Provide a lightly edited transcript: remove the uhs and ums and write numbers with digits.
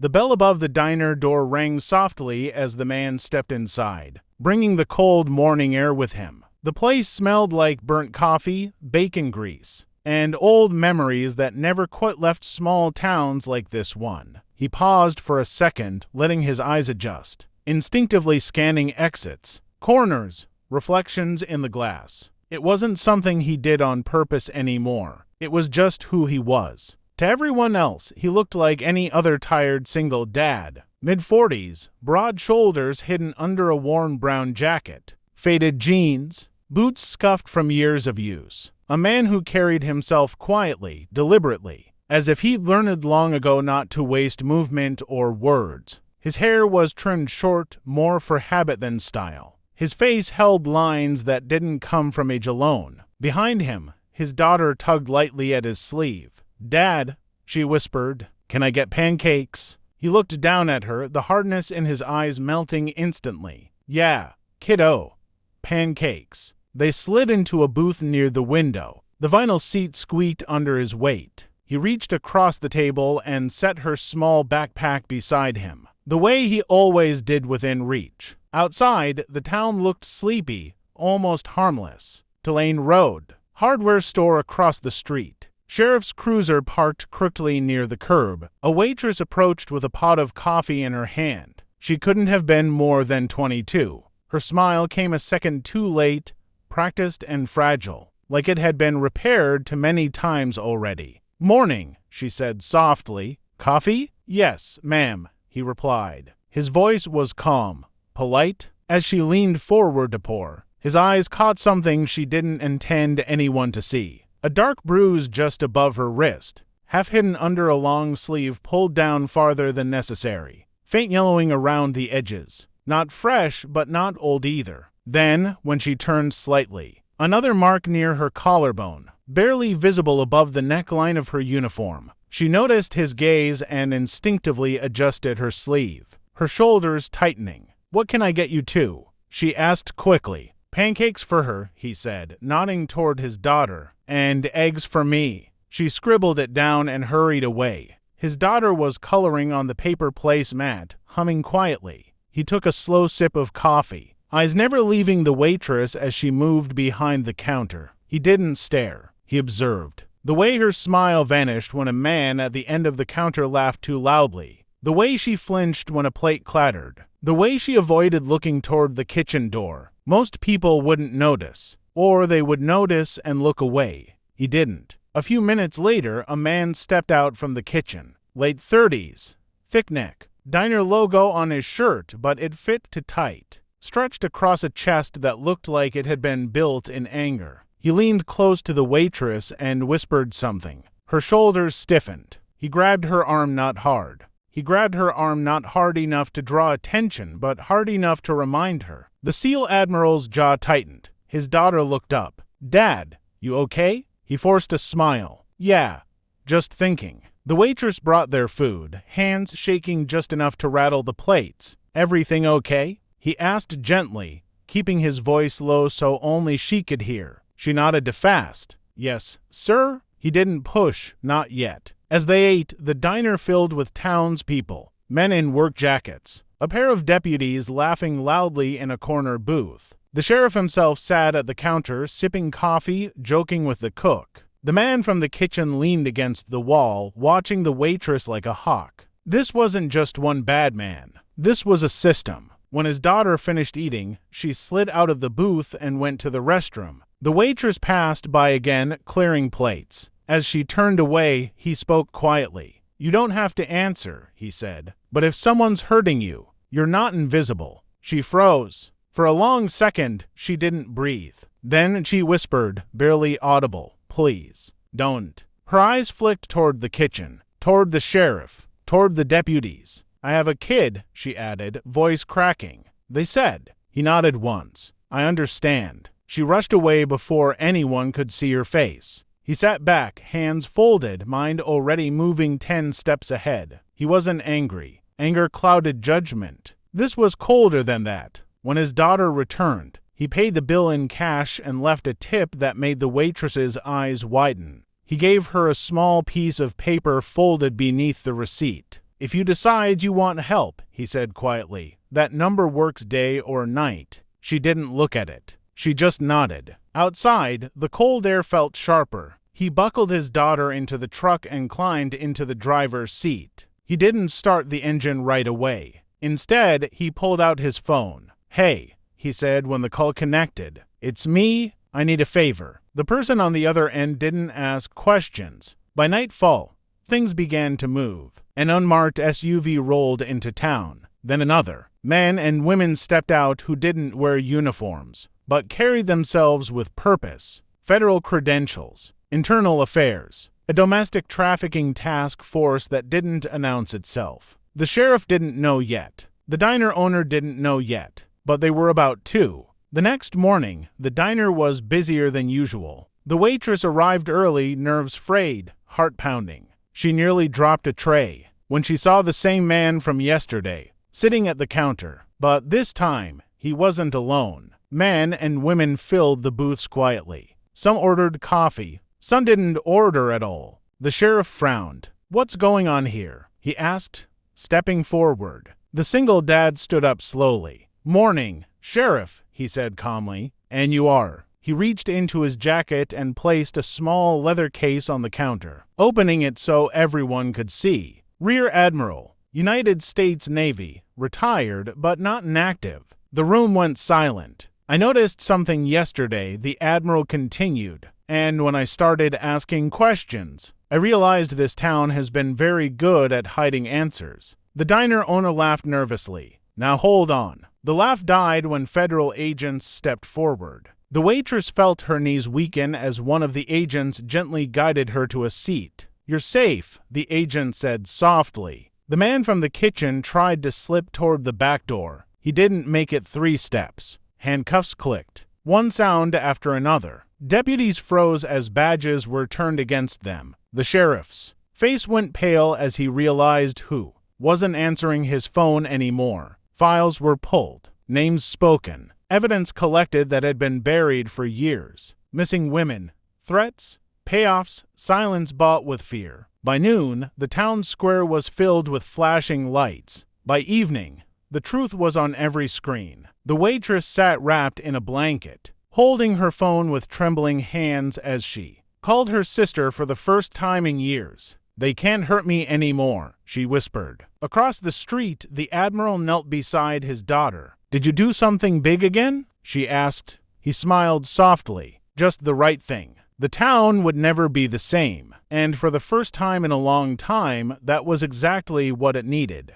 The bell above the diner door rang softly as the man stepped inside, bringing the cold morning air with him. The place smelled like burnt coffee, bacon grease, and old memories that never quite left small towns like this one. He paused for a second, letting his eyes adjust, instinctively scanning exits, corners, reflections in the glass. It wasn't something he did on purpose anymore. It was just who he was. To everyone else, he looked like any other tired single dad. Mid-40s, broad shoulders hidden under a worn brown jacket, faded jeans, boots scuffed from years of use. A man who carried himself quietly, deliberately, as if he'd learned long ago not to waste movement or words. His hair was trimmed short, more for habit than style. His face held lines that didn't come from age alone. Behind him, his daughter tugged lightly at his sleeve. "Dad," she whispered, "can I get pancakes?" He looked down at her, the hardness in his eyes melting instantly. "Yeah, kiddo. Pancakes." They slid into a booth near the window. The vinyl seat squeaked under his weight. He reached across the table and set her small backpack beside him, the way he always did within reach. Outside, the town looked sleepy, almost harmless. Tulane Road, hardware store across the street. Sheriff's cruiser parked crookedly near the curb. A waitress approached with a pot of coffee in her hand. She couldn't have been more than 22. Her smile came a second too late, practiced and fragile, like it had been repaired too many times already. "Morning," she said softly. "Coffee?" "Yes, ma'am," he replied. His voice was calm, polite, as she leaned forward to pour. His eyes caught something she didn't intend anyone to see. A dark bruise just above her wrist, half hidden under a long sleeve pulled down farther than necessary. Faint yellowing around the edges. Not fresh, but not old either. Then, when she turned slightly, another mark near her collarbone, barely visible above the neckline of her uniform. She noticed his gaze and instinctively adjusted her sleeve, her shoulders tightening. "What can I get you to?" she asked quickly. "Pancakes for her," he said, nodding toward his daughter. "And eggs for me." She scribbled it down and hurried away. His daughter was coloring on the paper placemat, humming quietly. He took a slow sip of coffee, eyes never leaving the waitress as she moved behind the counter. He didn't stare. He observed. The way her smile vanished when a man at the end of the counter laughed too loudly. The way she flinched when a plate clattered. The way she avoided looking toward the kitchen door. Most people wouldn't notice, or they would notice and look away. He didn't. A few minutes later, a man stepped out from the kitchen. Late 30s, thick neck, diner logo on his shirt, but it fit too tight. Stretched across a chest that looked like it had been built in anger. He leaned close to the waitress and whispered something. Her shoulders stiffened. He grabbed her arm not hard. He grabbed her arm not hard enough to draw attention, but hard enough to remind her. The SEAL Admiral's jaw tightened. His daughter looked up. "Dad, you okay?" He forced a smile. "Yeah, just thinking." The waitress brought their food, hands shaking just enough to rattle the plates. "Everything okay?" he asked gently, keeping his voice low so only she could hear. She nodded to Fast. "Yes, sir." He didn't push, not yet. As they ate, the diner filled with townspeople, men in work jackets, a pair of deputies laughing loudly in a corner booth. The sheriff himself sat at the counter, sipping coffee, joking with the cook. The man from the kitchen leaned against the wall, watching the waitress like a hawk. This wasn't just one bad man. This was a system. When his daughter finished eating, she slid out of the booth and went to the restroom. The waitress passed by again, clearing plates. As she turned away, he spoke quietly. "You don't have to answer," he said. "But if someone's hurting you, you're not invisible." She froze. For a long second, she didn't breathe. Then she whispered, barely audible, "Please, don't." Her eyes flicked toward the kitchen, toward the sheriff, toward the deputies. "I have a kid," she added, voice cracking. "They said." He nodded once. "I understand." She rushed away before anyone could see her face. He sat back, hands folded, mind already moving 10 steps ahead. He wasn't angry. Anger clouded judgment. This was colder than that. When his daughter returned, he paid the bill in cash and left a tip that made the waitress's eyes widen. He gave her a small piece of paper folded beneath the receipt. If you decide you want help, he said quietly, that number works day or night. She didn't look at it. She just nodded. Outside, the cold air felt sharper. He buckled his daughter into the truck and climbed into the driver's seat. He didn't start the engine right away. Instead, he pulled out his phone. "Hey," he said when the call connected. "It's me. I need a favor." The person on the other end didn't ask questions. By nightfall, things began to move. An unmarked SUV rolled into town. Then another. Men and women stepped out who didn't wear uniforms, but carried themselves with purpose. Federal credentials. Internal affairs. A domestic trafficking task force that didn't announce itself. The sheriff didn't know yet. The diner owner didn't know yet. But they were about to. The next morning, the diner was busier than usual. The waitress arrived early, nerves frayed, heart pounding. She nearly dropped a tray when she saw the same man from yesterday, sitting at the counter. But this time, he wasn't alone. Men and women filled the booths quietly. Some ordered coffee. Some didn't order at all. The sheriff frowned. "What's going on here?" he asked, stepping forward. The single dad stood up slowly. "Morning, Sheriff," he said calmly. "And you are." He reached into his jacket and placed a small leather case on the counter, opening it so everyone could see. "Rear Admiral, United States Navy, retired but not inactive." The room went silent. "I noticed something yesterday," the Admiral continued, "and when I started asking questions, I realized this town has been very good at hiding answers." The diner owner laughed nervously. "Now hold on." The laugh died when federal agents stepped forward. The waitress felt her knees weaken as one of the agents gently guided her to a seat. "You're safe," the agent said softly. The man from the kitchen tried to slip toward the back door. He didn't make it 3 steps. Handcuffs clicked, one sound after another. Deputies froze as badges were turned against them. The sheriff's face went pale as he realized who wasn't answering his phone anymore. Files were pulled, names spoken, evidence collected that had been buried for years. Missing women, threats, payoffs, silence bought with fear. By noon, the town square was filled with flashing lights. By evening, the truth was on every screen. The waitress sat wrapped in a blanket, holding her phone with trembling hands as she called her sister for the first time in years. "They can't hurt me anymore," she whispered. Across the street, the Admiral knelt beside his daughter. "Did you do something big again?" she asked. He smiled softly. "Just the right thing." The town would never be the same, and for the first time in a long time, that was exactly what it needed.